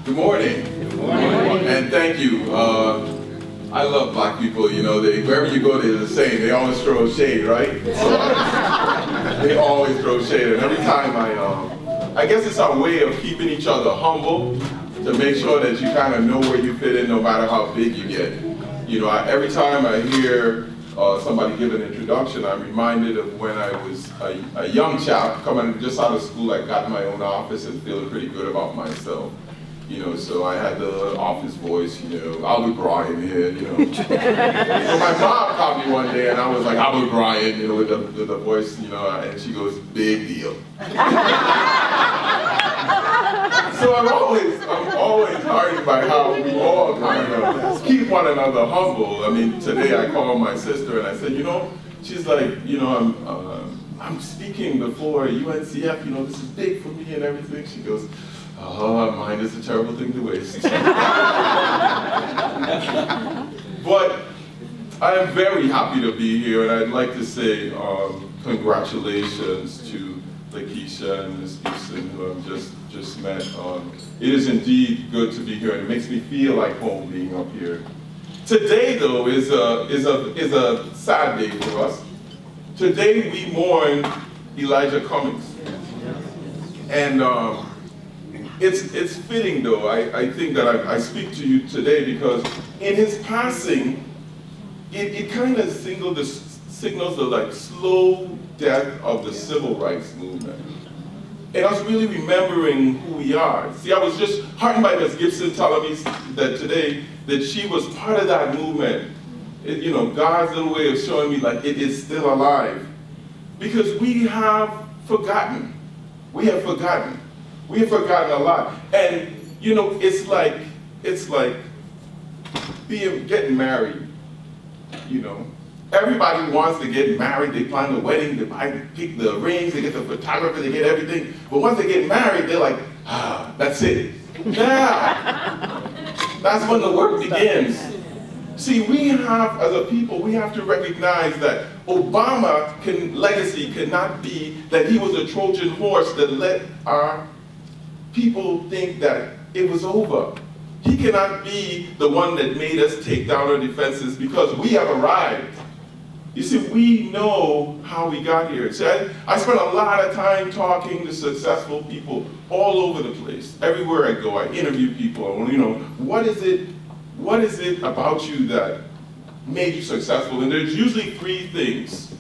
Good morning. Good morning. And thank you. I love black people, you know, wherever you go, they're the same. They always throw shade, right? They always throw shade. And every time I guess it's our way of keeping each other humble, to make sure that you kind of know where you fit in no matter how big you get. You know, every time I hear somebody give an introduction, I'm reminded of when I was a young chap coming just out of school. I got my own office and feeling pretty good about myself. You know, so I had the office voice, you know, Albert Bryan here, you know. So my mom called me one day and I was like, Albert Bryan, you know, with the voice, you know, and she goes, big deal. So I'm always heartened by how we all kind of keep one another humble. I mean, today I called my sister and I said, you know, she's like, you know, I'm speaking before UNCF, you know, this is big for me and everything. She goes, mine is a terrible thing to waste. But I am very happy to be here, and I'd like to say congratulations to Lakeisha and Ms. Gibson, who I've just met. It is indeed good to be here, and it makes me feel like home being up here. Today, though, is a sad day for us. Today we mourn Elijah Cummings, and it's fitting, though. I think that I speak to you today because in his passing, it kind of signals the like slow death of the civil rights movement. And us really remembering who we are. See, I was just heartened by Ms. Gibson telling me that today that she was part of that movement. You know, God's little way of showing me like it is still alive. Because we have forgotten. We have forgotten a lot. And you know, it's like getting married. You know, everybody wants to get married. They plan the wedding, they pick the rings, they get the photographer, they get everything. But once they get married, they're like, that's it. Yeah, that's when the work begins. See, we have, as a people, we have to recognize that Obama's legacy cannot be that he was a Trojan horse that let our people think that it was over. He cannot be the one that made us take down our defenses because we have arrived. You see, we know how we got here. See, I spent a lot of time talking to successful people all over the place. Everywhere I go, I interview people. You know, what is it about you that made you successful? And there's usually three things.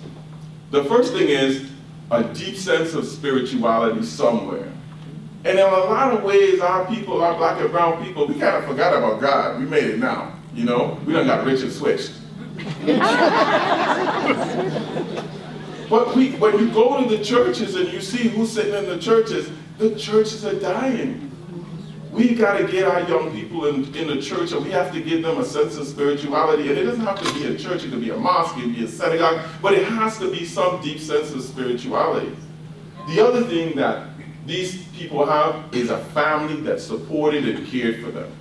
The first thing is a deep sense of spirituality somewhere. And in a lot of ways, our people, our black and brown people, we kind of forgot about God. We made it now, you know? We done got rich and switched. But when you go to the churches and you see who's sitting in the churches are dying. We've got to get our young people in the church, and we have to give them a sense of spirituality. And it doesn't have to be a church, it could be a mosque, it could be a synagogue, but it has to be some deep sense of spirituality. The other thing that these people have is a family that supported and cared for them.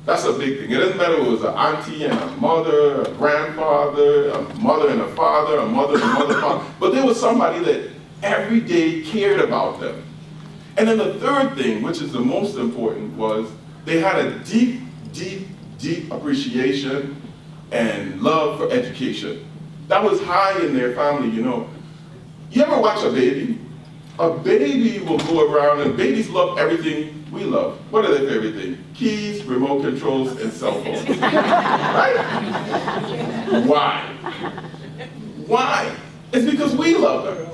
That's a big thing. It doesn't matter if it was an auntie and a mother, a grandfather, a mother and a father, a mother and a mother, father, but there was somebody that every day cared about them. And then the third thing, which is the most important, was they had a deep, deep, deep appreciation and love for education. That was high in their family, you know. You ever watch a baby? A baby will go around, and babies love everything we love. What are their favorite things? Keys, remote controls, and cell phones. Right? Why? Why? It's because we love them.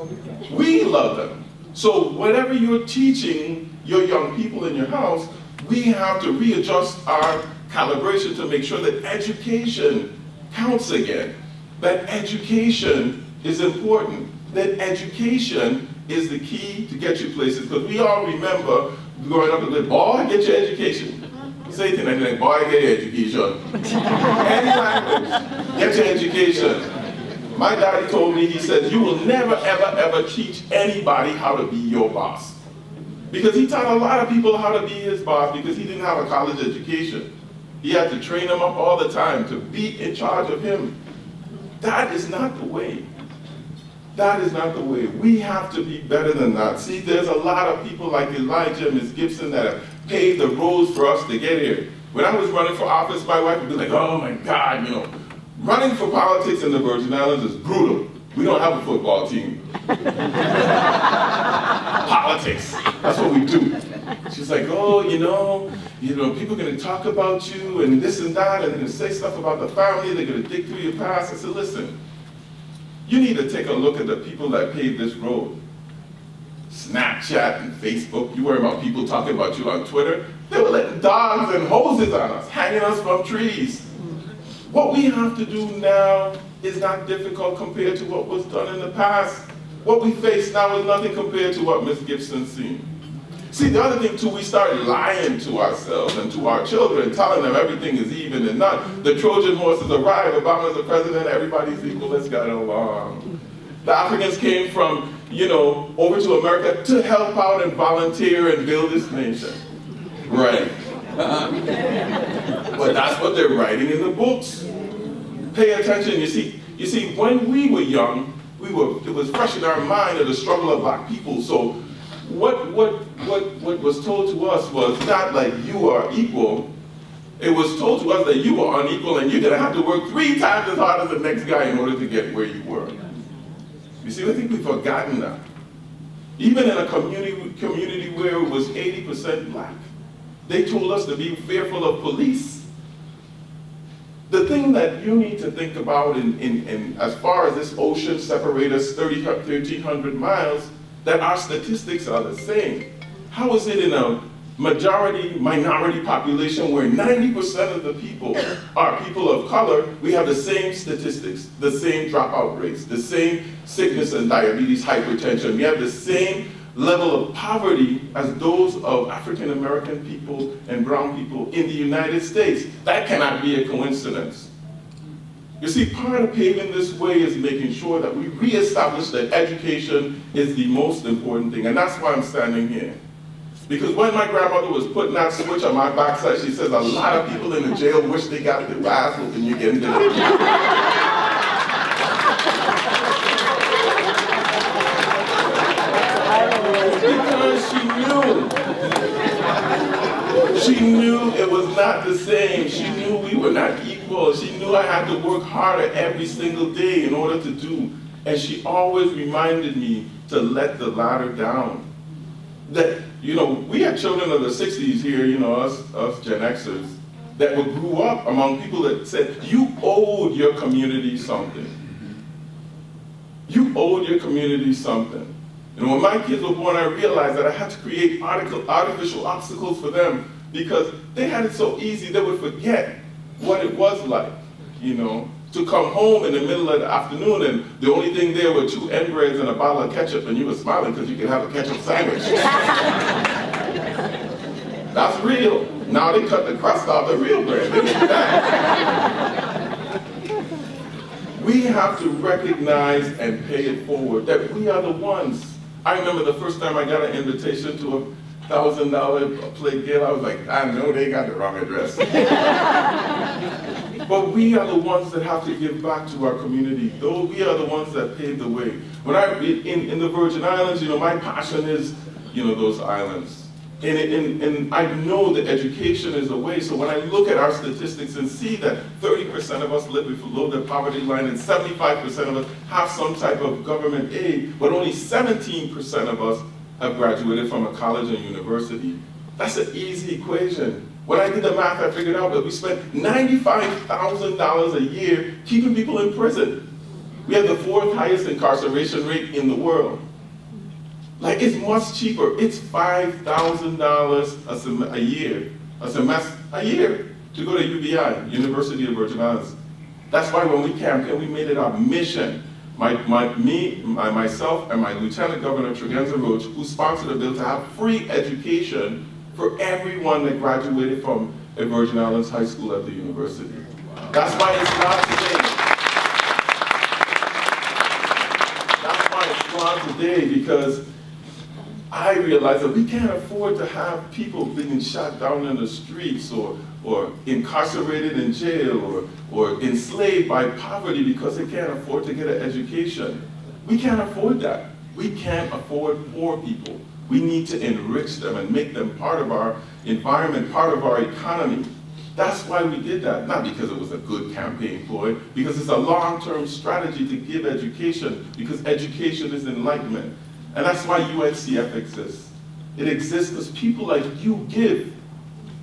We love them. So whatever you're teaching your young people in your house, we have to readjust our calibration to make sure that education counts again. That education is important. That education is the key to get you places, because we all remember growing up and going, boy, get your education. Say to them, like, boy, get your education. Any language, get your education. My daddy told me, he said, you will never, ever, ever teach anybody how to be your boss. Because he taught a lot of people how to be his boss because he didn't have a college education. He had to train them up all the time to be in charge of him. That is not the way. That is not the way. We have to be better than that. See, there's a lot of people like Elijah and Ms. Gibson that have paved the roads for us to get here. When I was running for office, my wife would be like, oh my God, you know, running for politics in the Virgin Islands is brutal. We don't have a football team. Politics, that's what we do. She's like, oh, you know, people are going to talk about you and this and that, and they're going to say stuff about the family, they're going to dig through your past. I said, listen, you need to take a look at the people that paved this road. Snapchat and Facebook, you worry about people talking about you on Twitter. They were letting dogs and hoses on us, hanging us from trees. What we have to do now is not difficult compared to what was done in the past. What we face now is nothing compared to what Ms. Gibson's seen. See, the other thing too, we start lying to ourselves and to our children, telling them everything is even and not. The Trojan horses arrive, Obama's the president, everybody's equal, let's get along. The Africans came from, over to America to help out and volunteer and build this nation. Right. But that's what they're writing in the books. Pay attention, you see, when we were young, it was fresh in our mind of the struggle of black people. So what was told to us was not like you are equal. It was told to us that you are unequal and you're gonna have to work 3 times as hard as the next guy in order to get where you were. You see, I think we've forgotten that. Even in a community where it was 80% black, they told us to be fearful of police. The thing that you need to think about in as far as this ocean separates us 1,300 miles, that our statistics are the same. How is it in a majority-minority population where 90% of the people are people of color, we have the same statistics, the same dropout rates, the same sickness and diabetes, hypertension. We have the same level of poverty as those of African American people and brown people in the United States. That cannot be a coincidence. You see, part of paving this way is making sure that we reestablish that education is the most important thing, and that's why I'm standing here. Because when my grandmother was putting that switch on my backside, she says a lot of people in the jail wish they got the ass whooping you get into Because she knew it was not the same. She knew we were not equal. She knew I had to work harder every single day in order to do. And she always reminded me to let the ladder down. That, we had children of the 60s here, us Gen Xers, that grew up among people that said, you owed your community something. You owed your community something. And when my kids were born, I realized that I had to create artificial obstacles for them because they had it so easy they would forget what it was like, to come home in the middle of the afternoon and the only thing there were 2 N-breads and a bottle of ketchup and you were smiling because you could have a ketchup sandwich. That's real. Now they cut the crust off the real bread. We have to recognize and pay it forward that we are the ones. I remember the first time I got an invitation to a $1,000 plate gala, I was like, I know they got the wrong address. But we are the ones that have to give back to our community. Though we are the ones that paved the way. When in the Virgin Islands, my passion is, those islands. And I know that education is a way, so when I look at our statistics and see that 30% of us live below the poverty line and 75% of us have some type of government aid, but only 17% of us have graduated from a college or university, that's an easy equation. When I did the math, I figured out that we spent $95,000 a year keeping people in prison. We have the 4th highest incarceration rate in the world. Like, it's much cheaper. It's $5,000 a year to go to UBI, University of Virgin Islands. That's why when we campaigned, we made it our mission. Myself and my Lieutenant Governor Tregenza Roach, who sponsored a bill to have free education for everyone that graduated from a Virgin Islands high school at the university. That's why it's not today. That's why it's not today, because I realize that we can't afford to have people being shot down in the streets or incarcerated in jail or enslaved by poverty because they can't afford to get an education. We can't afford that. We can't afford poor people. We need to enrich them and make them part of our environment, part of our economy. That's why we did that, not because it was a good campaign ploy, because it's a long-term strategy to give education, because education is enlightenment. And that's why UNCF exists. It exists because people like you give.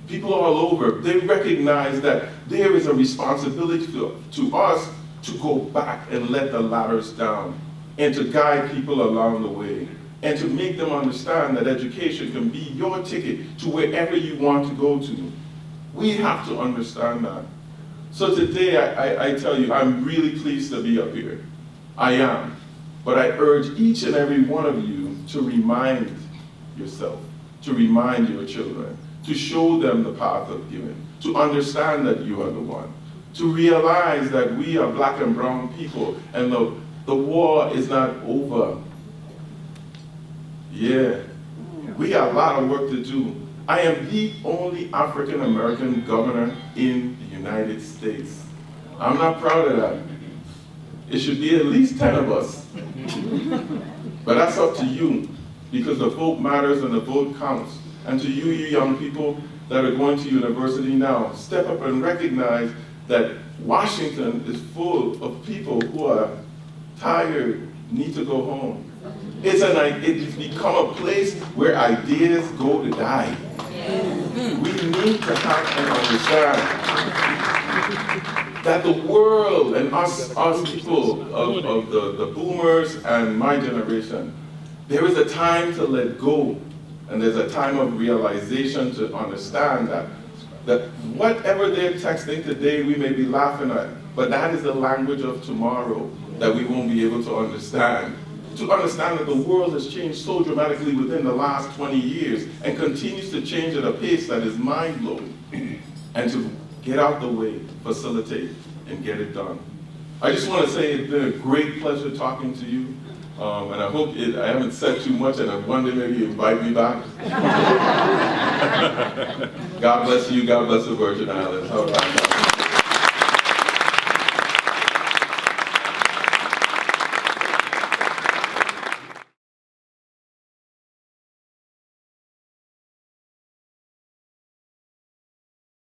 People all over, they recognize that there is a responsibility to us to go back and let the ladders down and to guide people along the way and to make them understand that education can be your ticket to wherever you want to go to. We have to understand that. So today, I tell you, I'm really pleased to be up here. I am. But I urge each and every one of you to remind yourself, to remind your children, to show them the path of giving, to understand that you are the one, to realize that we are black and brown people and the war is not over. Yeah, we got a lot of work to do. I am the only African American governor in the United States. I'm not proud of that. It should be at least 10 of us. But that's up to you, because the vote matters and the vote counts. And to you young people that are going to university now, step up and recognize that Washington is full of people who are tired, need to go home. It's become a place where ideas go to die. We need to have and understand that the world and us people of the boomers and my generation, there is a time to let go. And there's a time of realization to understand that whatever they're texting today, we may be laughing at, but that is the language of tomorrow that we won't be able to understand. To understand that the world has changed so dramatically within the last 20 years and continues to change at a pace that is mind-blowing. And to get out the way, facilitate, and get it done. I just want to say it's been a great pleasure talking to you. And I hope I haven't said too much, and one day maybe you invite me back. God bless you. God bless the Virgin Islands.